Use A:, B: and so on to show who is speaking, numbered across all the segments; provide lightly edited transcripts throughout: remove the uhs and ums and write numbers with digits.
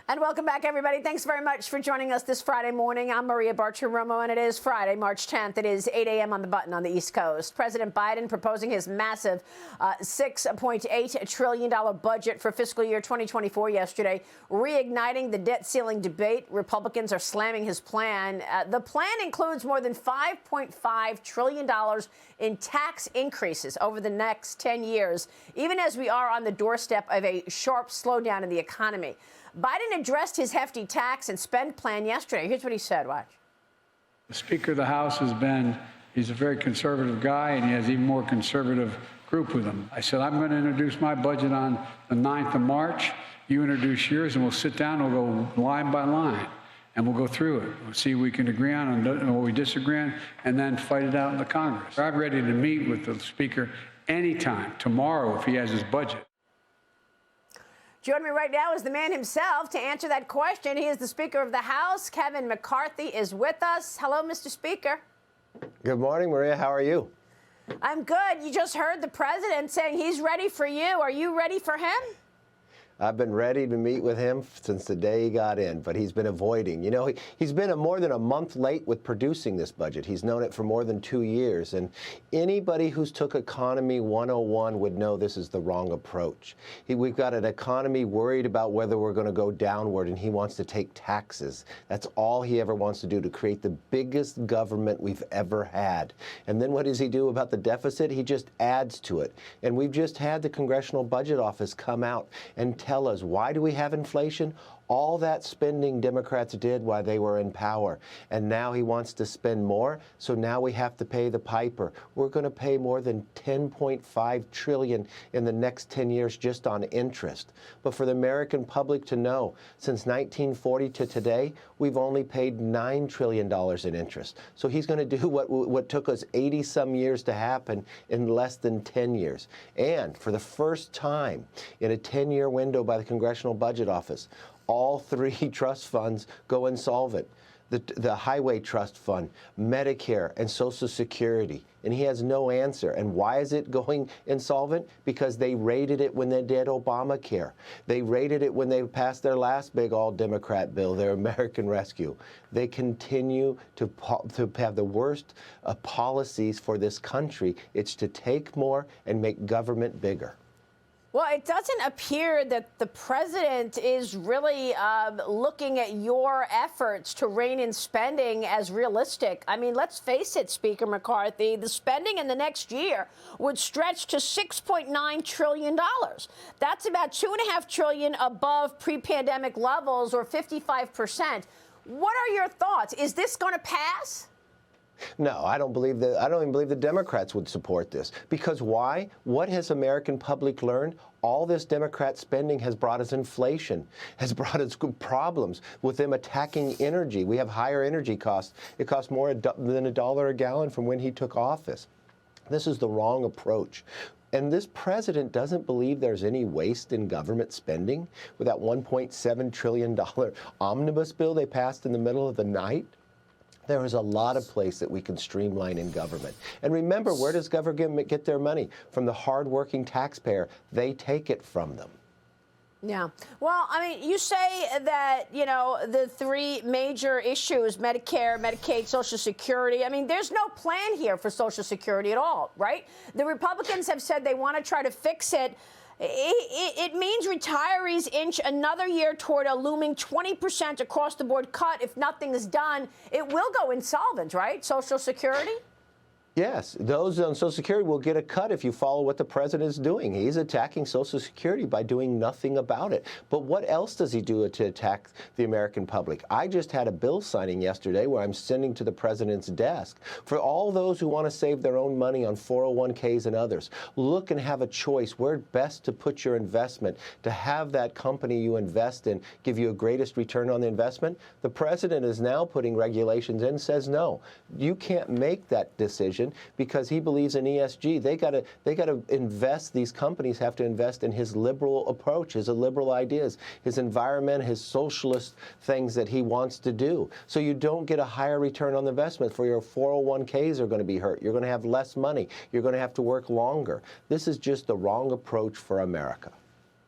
A: And welcome back, everybody. Thanks very much for joining us this Friday morning. I'm Maria Bartiromo, and it is Friday, March 10th. It is 8 a.m. on the button on the East Coast. President Biden proposing his massive $6.8 trillion budget for fiscal year 2024 yesterday, reigniting the debt ceiling debate. Republicans are slamming his plan. The plan includes more than $5.5 trillion in tax increases over the next 10 years, even as we are on the doorstep of a sharp slowdown in the economy. Biden addressed his hefty tax and spend plan yesterday. Here's what he said. Watch.
B: The Speaker of the House he's a very conservative guy, and he has even more conservative group with him. I said, I'm going to introduce my budget on the 9th of March. You introduce yours, and we'll sit down, and we'll go line by line, and we'll go through it. We'll see what we can agree on and what we disagree on, and then fight it out in the Congress. I'm ready to meet with the Speaker anytime, tomorrow, if he has his budget.
A: Joining me right now is the man himself to answer that question. He is the Speaker of the House. Kevin McCarthy is with us. Hello, Mr. Speaker.
C: Good morning, Maria. How are you?
A: I'm good. You just heard the president saying he's ready for you. Are you ready for him?
C: I've been ready to meet with him since the day he got in, but he's been avoiding. You know, he's been more than a month late with producing this budget. He's known it for more than 2 years, and anybody who's took Economy 101 would know this is the wrong approach. We've got an economy worried about whether we're going to go downward, and he wants to take taxes. That's all he ever wants to do, to create the biggest government we've ever had. And then what does he do about the deficit? He just adds to it. And we've just had the Congressional Budget Office come out and tell us, why do we have inflation? All that spending Democrats did while they were in power. And now he wants to spend more, so now we have to pay the piper. We're going to pay more than $10.5 trillion in the next 10 years just on interest. But for the American public to know, since 1940 to today, we've only paid $9 trillion in interest. So he's going to do what took us 80-some years to happen in less than 10 years. And for the first time in a 10-year window by the Congressional Budget Office, all three trust funds go insolvent. The Highway Trust Fund, Medicare, and Social Security. And he has no answer. And why is it going insolvent? Because they raided it when they did Obamacare. They raided it when they passed their last big all-Democrat bill, their American Rescue. They continue to have the worst policies for this country. It's to take more and make government bigger.
A: Well, it doesn't appear that the president is really looking at your efforts to rein in spending as realistic. I mean, let's face it, Speaker McCarthy, the spending in the next year would stretch to $6.9 trillion. That's about $2.5 trillion above pre-pandemic levels, or 55%. What are your thoughts? Is this going to pass?
C: No, I don't even believe the Democrats would support this. Because why? What has American public learned? All this Democrat spending has brought us inflation, has brought us problems with them attacking energy. We have higher energy costs. It costs more than $1 a gallon from when he took office. This is the wrong approach. And this president doesn't believe there's any waste in government spending with that $1.7 trillion omnibus bill they passed in the middle of the night. There is a lot of place that we can streamline in government. And remember, where does government get their money? From the hardworking taxpayer. They take it from them.
A: Yeah. Well, I mean, you say that, you know, the three major issues, Medicare, Medicaid, Social Security. I mean, there's no plan here for Social Security at all, right? The Republicans have said they want to try to fix it. It means retirees inch another year toward a looming 20% across-the-board cut. If nothing is done, it will go insolvent, right? Social Security?
C: Yes, those on Social Security will get a cut if you follow what the president is doing. He's attacking Social Security by doing nothing about it. But what else does he do to attack the American public? I just had a bill signing yesterday where I'm sending to the president's desk for all those who want to save their own money on 401ks and others. Look and have a choice where best to put your investment, to have that company you invest in give you a greatest return on the investment. The president is now putting regulations in, says no, you can't make that decision, because he believes in ESG. They got to invest. These companies have to invest in his liberal approach, his liberal ideas, his environment, his socialist things that he wants to do. So you don't get a higher return on the investment. For your 401ks are going to be hurt. You're going to have less money. You're going to have to work longer. This is just the wrong approach for America.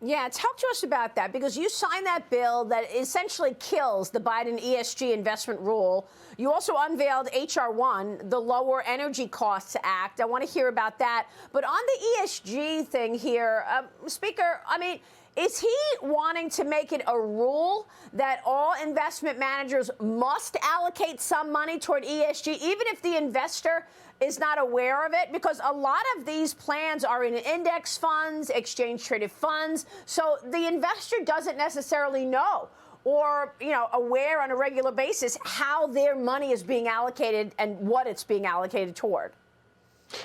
A: Yeah, talk to us about that, because you signed that bill that essentially kills the Biden ESG investment rule. You also unveiled H.R. 1, the Lower Energy Costs Act. I want to hear about that. But on the ESG thing here, Speaker, I mean, is he wanting to make it a rule that all investment managers must allocate some money toward ESG, even if the investor is not aware of it? Because a lot of these plans are in index funds, exchange traded funds, so the investor doesn't necessarily know or, aware on a regular basis how their money is being allocated and what it's being allocated toward.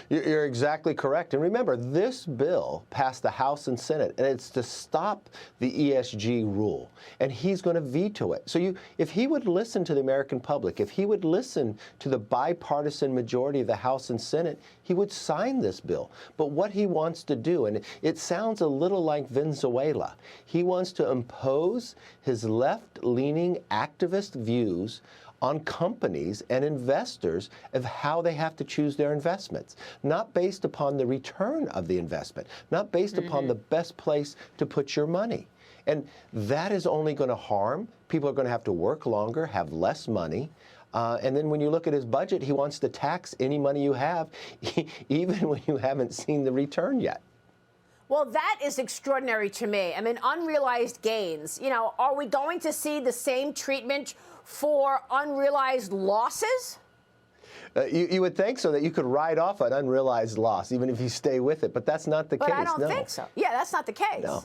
C: You're exactly correct. And remember, this bill passed the House and Senate, and it's to stop the ESG rule. And he's going to veto it. So if he would listen to the American public, if he would listen to the bipartisan majority of the House and Senate, he would sign this bill. But what he wants to do, and it sounds a little like Venezuela, he wants to impose his left-leaning activist views on companies and investors of how they have to choose their investments, not based upon the return of the investment, not based upon the best place to put your money. And that is only going to harm. People are going to have to work longer, have less money. And then when you look at his budget, he wants to tax any money you have, even when you haven't seen the return yet.
A: Well, that is extraordinary to me. I mean, unrealized gains. Are we going to see the same treatment for unrealized losses?
C: You would think so, that you could write off an unrealized loss, even if you stay with it. But that's not the case.
A: But I don't think so. Yeah, that's not the case.
C: No.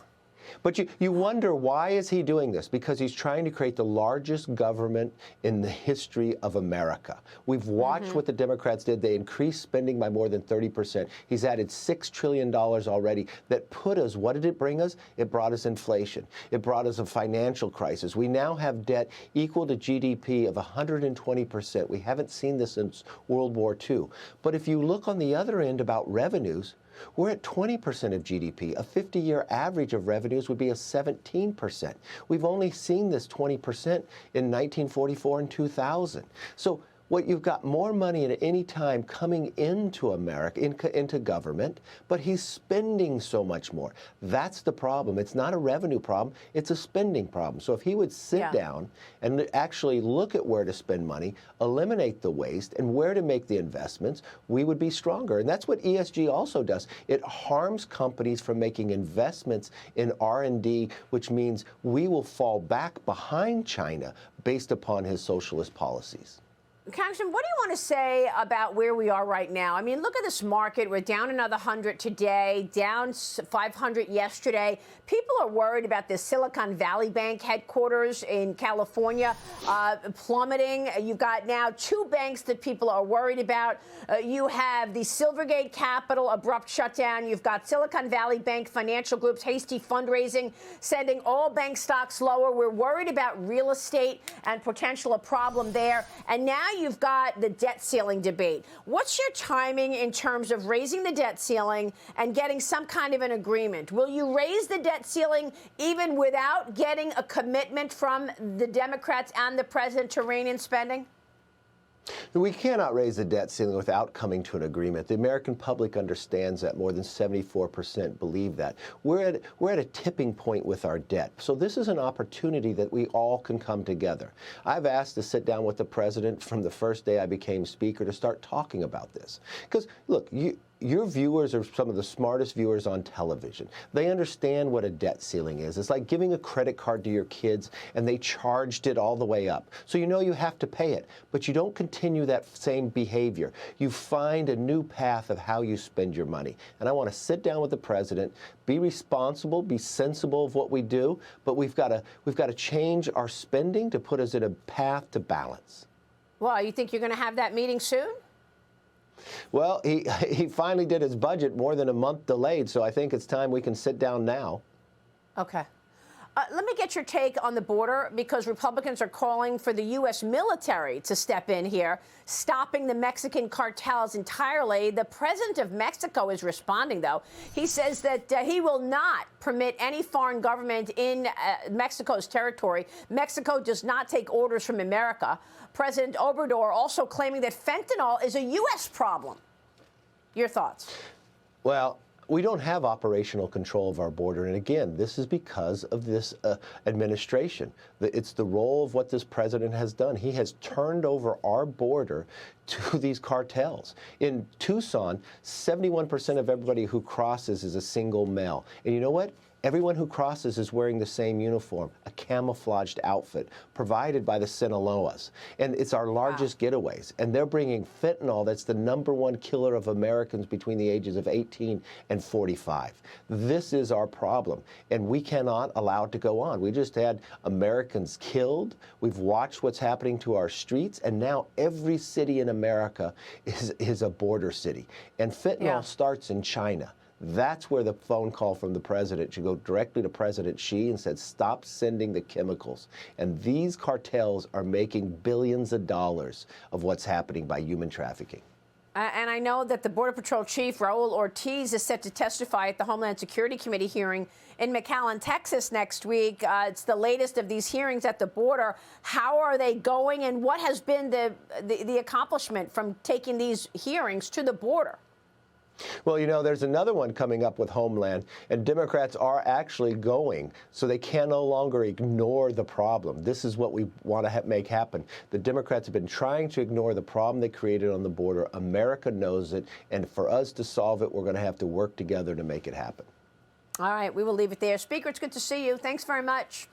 C: But you wonder, why is he doing this? Because he's trying to create the largest government in the history of America. We've watched what the Democrats did. They increased spending by more than 30%. He's added $6 trillion already. That put us, what did it bring us? It brought us inflation. It brought us a financial crisis. We now have debt equal to GDP of 120%. We haven't seen this since World War II. But if you look on the other end about revenues, we're at 20% of GDP. A 50-year average of revenues would be a 17%. We've only seen this 20% in 1944 and 2000. So what you've got more money at any time coming into America, into government, but he's spending so much more. That's the problem. It's not a revenue problem. It's a spending problem. So if he would sit down and actually look at where to spend money, eliminate the waste, and where to make the investments, we would be stronger. And that's what ESG also does. It harms companies from making investments in R&D, which means we will fall back behind China based upon his socialist policies.
A: Congressman, what do you want to say about where we are right now? I mean, look at this market. We're down another 100 today, down 500 yesterday. People are worried about this Silicon Valley Bank headquarters in California plummeting. You've got now two banks that people are worried about. You have the Silvergate Capital abrupt shutdown. You've got Silicon Valley Bank Financial Group's hasty fundraising, sending all bank stocks lower. We're worried about real estate and potential a problem there. And now you've got the debt ceiling debate. What's your timing in terms of raising the debt ceiling and getting some kind of an agreement? Will you raise the debt ceiling even without getting a commitment from the Democrats and the president to rein in spending?
C: We cannot raise the debt ceiling without coming to an agreement. The American public understands that. More than 74% believe that. We're at a tipping point with our debt. So this is an opportunity that we all can come together. I've asked to sit down with the president from the first day I became Speaker to start talking about this. Because, look, your viewers are some of the smartest viewers on television. They understand what a debt ceiling is. It's like giving a credit card to your kids and they charged it all the way up. So you know you have to pay it, but you don't continue that same behavior. You find a new path of how you spend your money. And I want to sit down with the president, be responsible, be sensible of what we do, but we've got to change our spending to put us in a path to balance.
A: Well, you think you're going to have that meeting soon?
C: Well, he finally did his budget more than a month delayed, so I think it's time we can sit down now.
A: Okay. Let me get your take on the border, because Republicans are calling for the U.S. military to step in here, stopping the Mexican cartels entirely. The president of Mexico is responding, though. He says that he will not permit any foreign government in Mexico's territory. Mexico does not take orders from America. President Obrador also claiming that fentanyl is a U.S. problem. Your thoughts?
C: Well, We don't have operational control of our border. And again, this is because of this administration. It's the role of what this president has done. He has turned over our border to these cartels. In Tucson, 71% of everybody who crosses is a single male. And you know what? Everyone who crosses is wearing the same uniform, a camouflaged outfit provided by the Sinaloas. And it's our largest getaways. And they're bringing fentanyl that's the #1 killer of Americans between the ages of 18 and 45. This is our problem. And we cannot allow it to go on. We just had Americans killed. We've watched what's happening to our streets. And now every city in America is a border city. And fentanyl starts in China. That's where the phone call from the president should go directly to President Xi and said, stop sending the chemicals. And these cartels are making billions of dollars of what's happening by human trafficking.
A: And I know that the Border Patrol Chief, Raul Ortiz, is set to testify at the Homeland Security Committee hearing in McAllen, Texas next week. It's the latest of these hearings at the border. How are they going, and what has been the accomplishment from taking these hearings to the border?
C: Well, you know, there's another one coming up with Homeland, and Democrats are actually going, so they can no longer ignore the problem. This is what we want to make happen. The Democrats have been trying to ignore the problem they created on the border. America knows it, and for us to solve it, we're going to have to work together to make it happen.
A: All right, we will leave it there. Speaker, it's good to see you. Thanks very much.